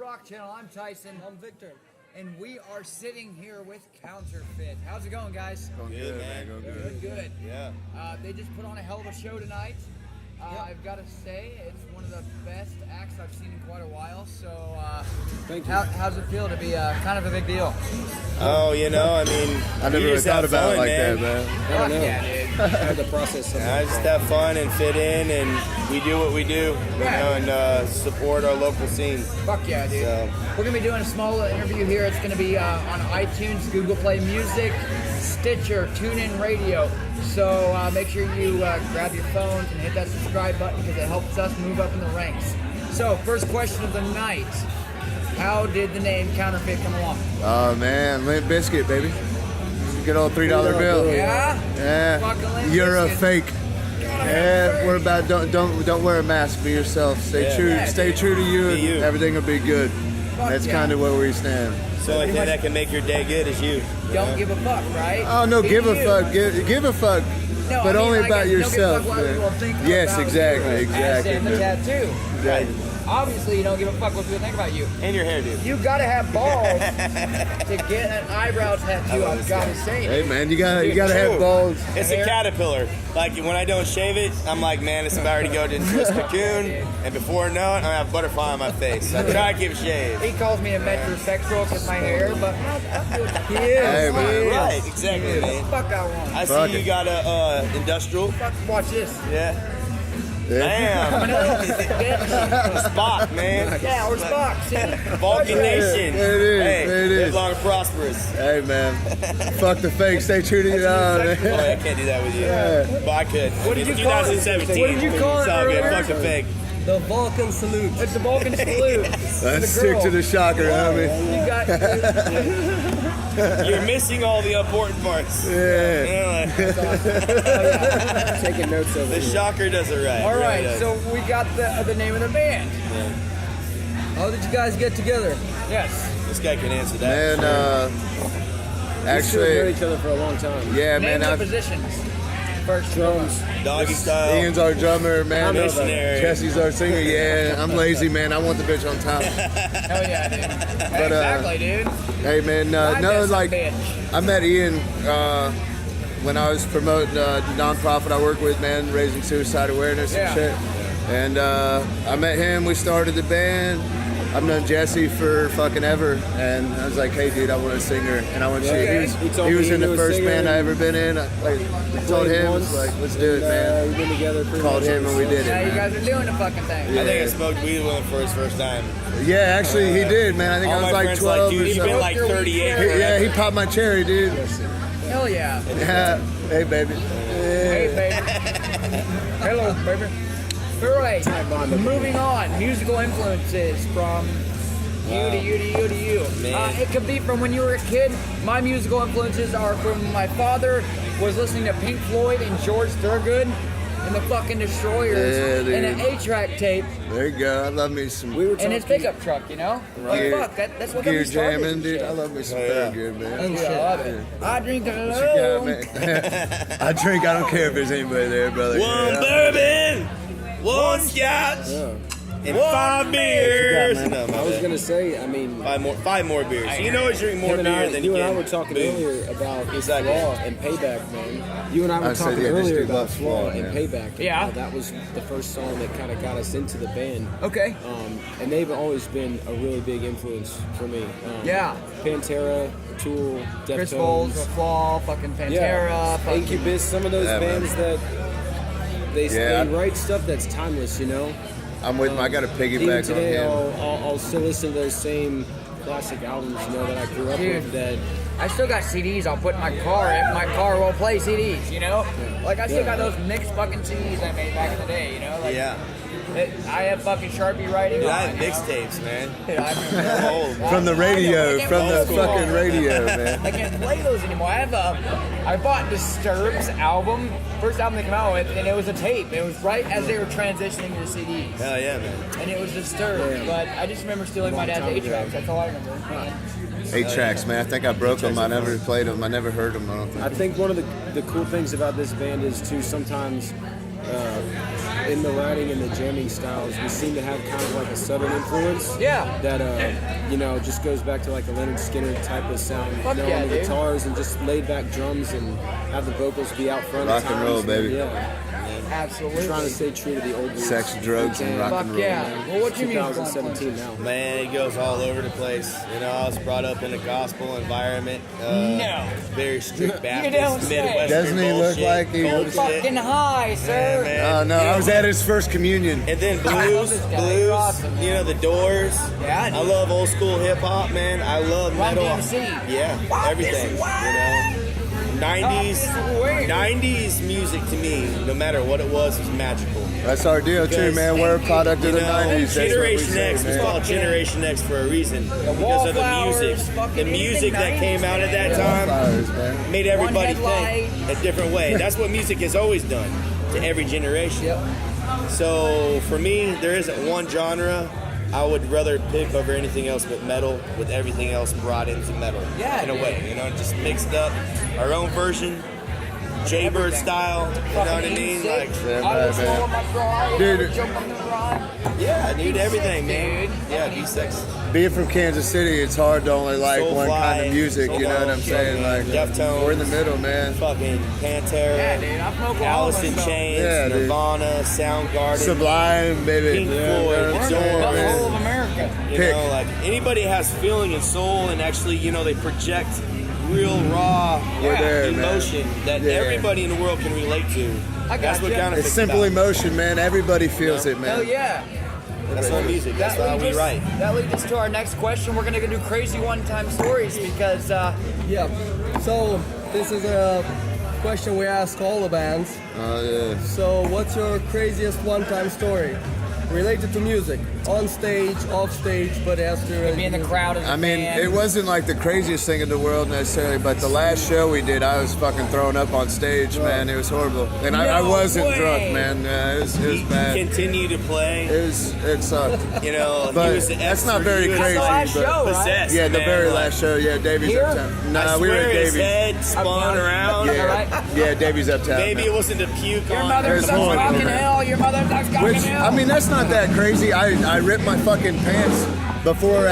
Rock Channel. I'm Tyson. I'm Victor. And we are sitting here with Counterfeit. How's it going, guys? Going good, man. Going good. Good. Yeah. They just put on a hell of a show tonight. I've got to say, it's one of the best acts I've seen in quite a while. So, Thank you. How's it feel to be kind of a big deal? Oh, you know, I mean, I never really thought about it like that, man. I don't know. Yeah, dude. I had the process. I just have fun and fit in, and we do what we do, you know, and support our local scene. Fuck yeah, dude. So. We're going to be doing a small interview here. It's going to be on iTunes, Google Play Music, Stitcher, TuneIn Radio. So make sure you grab your phones and hit that subscribe button because it helps us move up in the ranks. So, first question of the night. How did the name Counterfeit come along? Oh, man. Limp Biscuit, baby. Good old $3 bill. Yeah? Yeah. Fucking Limp You're a Bizkit. fake. Yeah, we're about don't wear a mask. Be yourself. Stay true. Yeah, Stay true to you, and you. everything will be good. That's yeah. kind of where we stand. So only thing that can make your day good is you. Don't give a fuck, right? Oh no, Be give a you. fuck. Give a fuck. No, But I mean, only like, about don't give a yourself, fuck what man. people think Yes, about exactly, you. exactly, And the dude. tattoo. Right. Obviously, you don't give a fuck what people think about you. And your hair, dude. You gotta have balls to get an eyebrow tattoo. I've gotta say. Hey man, you gotta have balls. It's a caterpillar. Like, when I don't shave it, I'm like, man, it's about to go into this cocoon, and before I know it, I have a butterfly on my face. I try to keep it shaved. He calls me a metrosexual because my hair, but he is. Hey, man. Right, exactly, man. Fuck I want. I Fuck see you it. got a industrial. Fuck, watch this. Yeah. Yeah. Damn. Spock, man. Yeah, we're Spock. See? Vulcan Nation. It is, Hey, it live is. long and prosperous. Hey man, fuck the fake. Stay true to your own. Oh, I can't do that with you. Yeah. But I could. What did It's you call it? 2017. What did you call it It's all good. earlier? Fuck the fake. The Vulcan salute. It's the Vulcan salute. Let's stick to the shocker, homie. You got. You're missing all the important parts. Yeah. Taking notes of The it. shocker does it right. All Really right, does. so we got the name of the band. How did you guys get together? Yes. This guy can answer that. Man, We still know actually, each other for a long time. yeah, Names man. and positions. First Drums. Doggy style. Ian's our drummer, man. Missionary. Jesse's our singer. Yeah, I'm lazy, man. I want the bitch on top. Hell yeah, dude. But, Exactly, dude. Hey, man. I'm No, just a like bitch. I met Ian when I was promoting a nonprofit I work with, man, raising suicide awareness Yeah. and shit. And I met him. We started the band. I've known Jesse for fucking ever, and I was like, "Hey, dude, I want a singer." And I went, Yeah. "Shit." He told He was me in he the knew a first singer band I and- ever been in. I told him, I was like, "Let's do it, man." We've been together pretty Called much him and we did it. Now you man. guys are doing the fucking thing. I think I smoked weed with him for his first time. Yeah, actually, he did, man. I think All I was my like friends 12 like, or dude, you've been something. like 38 He- Yeah, he popped my cherry, dude. Hell yeah. Yeah. Hey, baby. Hey, baby. Hello, baby. All right, moving on. Musical influences from you to you to you to you. Man. It could be from when you were a kid. My musical influences are from my father was listening to Pink Floyd and George Thorogood and the fucking Destroyers Yeah, dude. and an 8-track tape There you go. I love me some We were in his talking- pickup truck, you know? Like, Gear- fuck, that's what got gear me started. jamming, and dude. shit. I love me some Oh, yeah. Thorogood, man. Dude, I love it. I drink What you got, alone. man? I drink. I don't care if there's anybody there, brother. One Yeah. bourbon, one scotch, and 5 beers. man? No, my I was bad. gonna say, I mean, Five more beers. You know, drink more him and beer I, than you you and I can. were talking booze. earlier about Exactly. Flaw and Payback, man. You and I were I said, talking yeah, this earlier dude about loves Flaw Flaw, and man. Payback. and Yeah. how that was the first song that kind of got us into the band. Okay. And they've always been a really big influence for me. Yeah. Pantera, Tool, Chris Bowles, Deftones. Flaw, fucking Pantera, Yeah, fucking Incubus, some of those Yeah, man. bands that they Yeah. write stuff that's timeless, you know. I'm with him. I got to Even piggyback on today, him. I'll still listen to those same classic albums, you know, that I grew up Dude. with. That I still got CDs I'll put in my car if my car will play CDs, you know? Like, I still got those mixed fucking CDs I made back in the day, you know? Like, Yeah. I have fucking Sharpie writing Dude, on I it, had you know? mixtapes, man. Dude, I remember I'm old. From the radio, I from the can't play fucking those radio, anymore. man. I can't play those anymore. I bought Disturbed's album, first album they came out with, and it was a tape. It was right as they were transitioning to CDs. Hell yeah, man. And it was Disturbed, but I just remember stealing my dad's 8-tracks. That's all I remember. 8 tracks, man. I think I broke them. I never played them. I never heard them. I think one of the cool things about this band is too sometimes in the writing and the jamming styles, we seem to have kind of like a southern influence. Yeah. That, you know, just goes back to like a Leonard Skinner type of sound. Fuck you know, yeah, on the dude. guitars and just laid back drums and have the vocals be out front. Rock at and roll, times. baby. Yeah. Absolutely. Trying to stay true to the old roots. Sex, drugs, and rock Fuck and roll. yeah. Man. Well, what's your music? 2017 now. Man, it goes all over the place. You know, I was brought up in a gospel environment. No. Very strict Baptist, don't say. Midwestern Doesn't he look bullshit, like he- cold You're shit. fucking high, sir. Man. Oh no, I was at his first communion. And then I love blues, this guy. You're awesome, man. you know, the Doors. Yeah, I dude. love old school hip hop, man. I love Run metal. DMC. Yeah, Walk everything. this way. You know, 90s, this way. 90s music to me, no matter what it was magical. That's our deal too, Because, man. We're a product You of the know, '90s. That's what we Generation say, X was man. called Generation X for a reason because of the Wallflowers, music. fucking The music that anything came out at that 90s, time Flowers, man. made everybody One headlight. think a different way. That's what music has always done to every generation. Yep. So for me, there isn't one genre I would rather pick over anything else but metal, with everything else brought into metal. Yeah, in a dude. way, you know, just mixed up, our own version, Jaybird style. You know what I mean? Like, Yeah, I was man. rolling my dry, Dude. I would jump on the ride. yeah, dude, B6, everything, man. dude. Yeah, B6. Being from Kansas City, it's hard to only like one kind of Soulfly, music. You know what I'm Soulfly, saying? Like Deftones. we're in the middle, man. Fucking Pantera, Yeah, dude, I'm from Oklahoma. Alice in so- Chains, Yeah, dude. Nirvana, Soundgarden, Sublime, baby. Pink Yeah, Floyd, man. We're Zorn, the whole man. of America. You Pick. know, like anybody has feeling and soul, and actually, you know, they project real raw We're there, man. emotion that Yeah. everybody in the world can relate to. I That's got what you. Counterfeit It's simple about. emotion, man. Everybody feels it, man. Hell yeah. That's our music. That's how we write. That leads us to our next question. We're gonna do crazy one-time stories because Yeah. So this is a question we ask all the bands. Oh yeah. So what's your craziest one-time story related to music, on stage, off stage, but it has to be in the crowd as a I mean, fan. it wasn't like the craziest thing in the world necessarily, but the last show we did, I was fucking thrown up on stage, man. It was horrible, and I No wasn't way. drunk, man. It was bad. Continue to play. It sucked. You know, But he was the that's X not for very you. crazy, the last but- show, right? Possessed, Yeah, the man, very like, last show. Yeah, Davies Here? Uptown. I Nah, we were swear at his Davies. head spun around. Yeah. Yeah, Right? yeah, Davies Uptown. Maybe it wasn't a puke Your on mother It's sucks horrible, cock in man. hell. Your mother sucks cock in Which, hell. I mean, that's not that crazy. I ripped my fucking pants before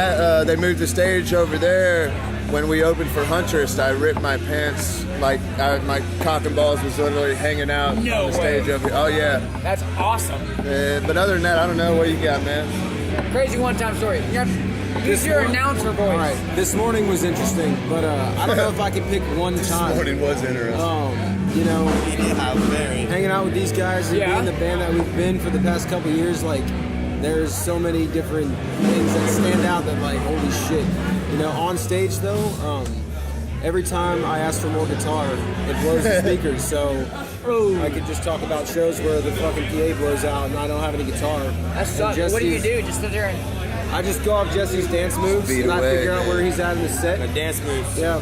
they moved the stage over there. When we opened for Huntress, I ripped my pants. Like, my cock and balls was literally hanging out No on the stage way. over here. Oh, yeah. That's awesome. But other than that, I don't know what you got, man. Crazy one-time story. Use your announcer voice. All right, this morning was interesting, but I don't know if I can pick one time. was interesting. You know, Yeah, very. hanging out with these guys and Yeah. being the band that we've been for the past couple years, like, there's so many different things that stand out that, like, holy shit. You know, on stage, though, every time I ask for more guitar, it blows the speakers, so I could just talk about shows where the fucking PA blows out and I don't have any guitar. That And sucks. What do you Jesse's- do? Just sit there and I just go off Jesse's dance moves Beat and I away, figure out man. where he's at in the set. The dance moves. Yeah,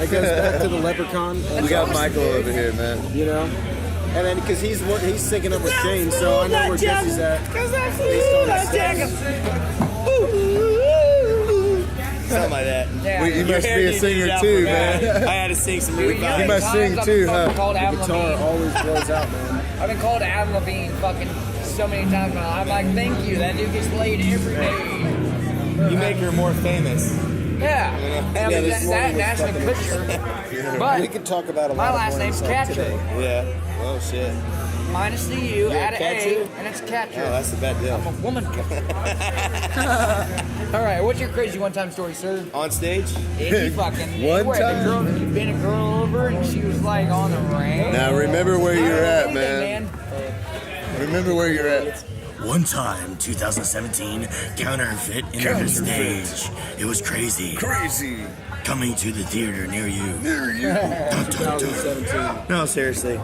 it goes back to the Leprechaun. And, We got Michael over here, man. you know, and then because he's syncing up with Shane, so I know where Jesse's at. Based on his sets. Something like that. yeah. You Your must hair be a needed singer out too, for man. I had to sing some Dude, Levi. you know how You many must sing times I've too, been fucking huh? called Adam Guitar Levine? always blows out, man. I've been called Adam Levine fucking so many times now. I'm like, thank you. That dude gets played every day. You make her more famous. Yeah. And I mean, this morning that's was the fucking- picture. We But could talk about a lot my of last name's mornings like Katcher. today. Yeah. Oh shit. Minus the U, You're add a an A, Katcher? and it's Katcher. Oh, that's a bad deal. I'm a woman. All right, what's your crazy one-time story, sir? On stage? If you fucking One anywhere, time? the girl, you've been a girl over and she was like on the ring. Now remember where you're at, Hey, man. Remember where you're at. One time, 2017, Counterfeit entered the stage. It was crazy. Crazy. Coming to the theater near you. Near you. Dun, dun, dun. 2017. No, seriously.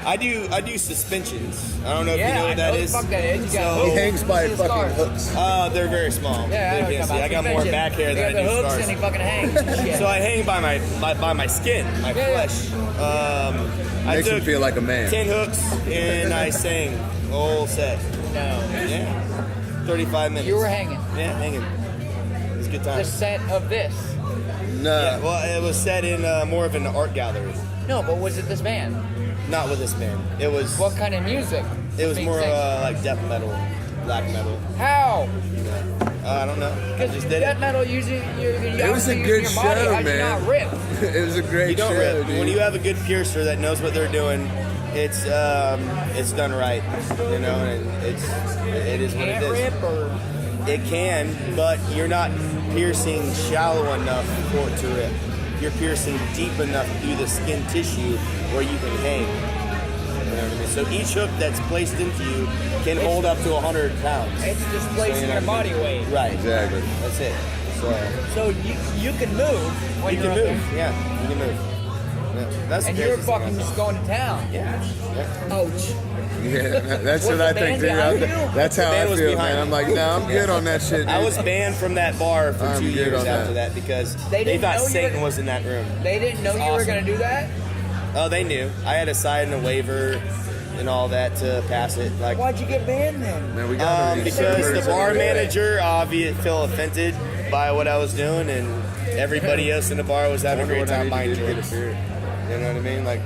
I do suspensions. I don't know if you know Yeah, what I that know is. the fuck that is. You got So- He hooks. hangs by You see the fucking scars. hooks. They're very small. Yeah, They I know can't what see. you're I got talking more about. back hair He than I got the do hooks stars. and he fucking hangs. Shit. So I hang by my skin, my Yeah. flesh. I Makes him took feel like a man. 10 hooks and I sang the whole set. No. Yeah. 35 minutes. You were hanging. Yeah, hanging. It was a good The time. set of this. No. Yeah, well, it was set in more of an art gallery. No, but was it this band? Not with this band. It was. What kind of music? It was Big more thing. like death metal, black metal. How? I don't know. I Because just did death it. metal using It was a good your body. show, How do you man. not rip? It was a great You don't show, rip. dude. When you have a good piercer that knows what they're doing, it's done right. You know, and it is what it Can't is. rip or It can, but you're not piercing shallow enough for it to rip. You're piercing deep enough through the skin tissue where you can hang. You know what I mean? So each hook that's placed into you can hold up to 100 pounds. it's displacing So, your body weight. Right. Exactly. That's it. So you can move when You you're can up move. there. Yeah, you can move. Yeah, that's And the you're craziest thing fucking I just saw. going to town. Yeah. Ouch. Yeah, that's Was what the I band think too. behind you? That's The how band I was feel, behind man. me. I'm like, no, I'm good on that shit. I dude. was banned from that bar for I'm 2 good years on after that. that because They they didn't thought know you Satan were- was in that room. They didn't know It's you were awesome. going to do that? Oh, they knew. I had to sign a waiver and all that to pass it. Like, Why'd you get banned then? Man, we got because the bar manager obviously felt offended by what I was doing, and everybody else in the bar was having a great time buying drinks. You know what I mean? Like,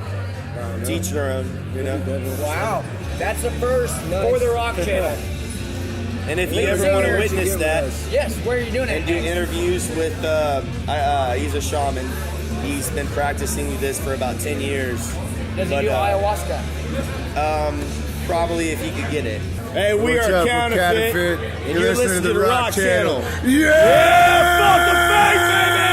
teach their own. You know. Wow. That's a first for the Rock Channel. And if you ever want to witness that Yes, where are you doing and it? do interviews with, he's a shaman. He's been practicing this for about 10 years. Does he But, do ayahuasca? Probably if he could get it. Hey, we What's are up, Counterfeit, Counterfeit? and you're listening to the Rock Channel. Yeah, fuck the face, baby!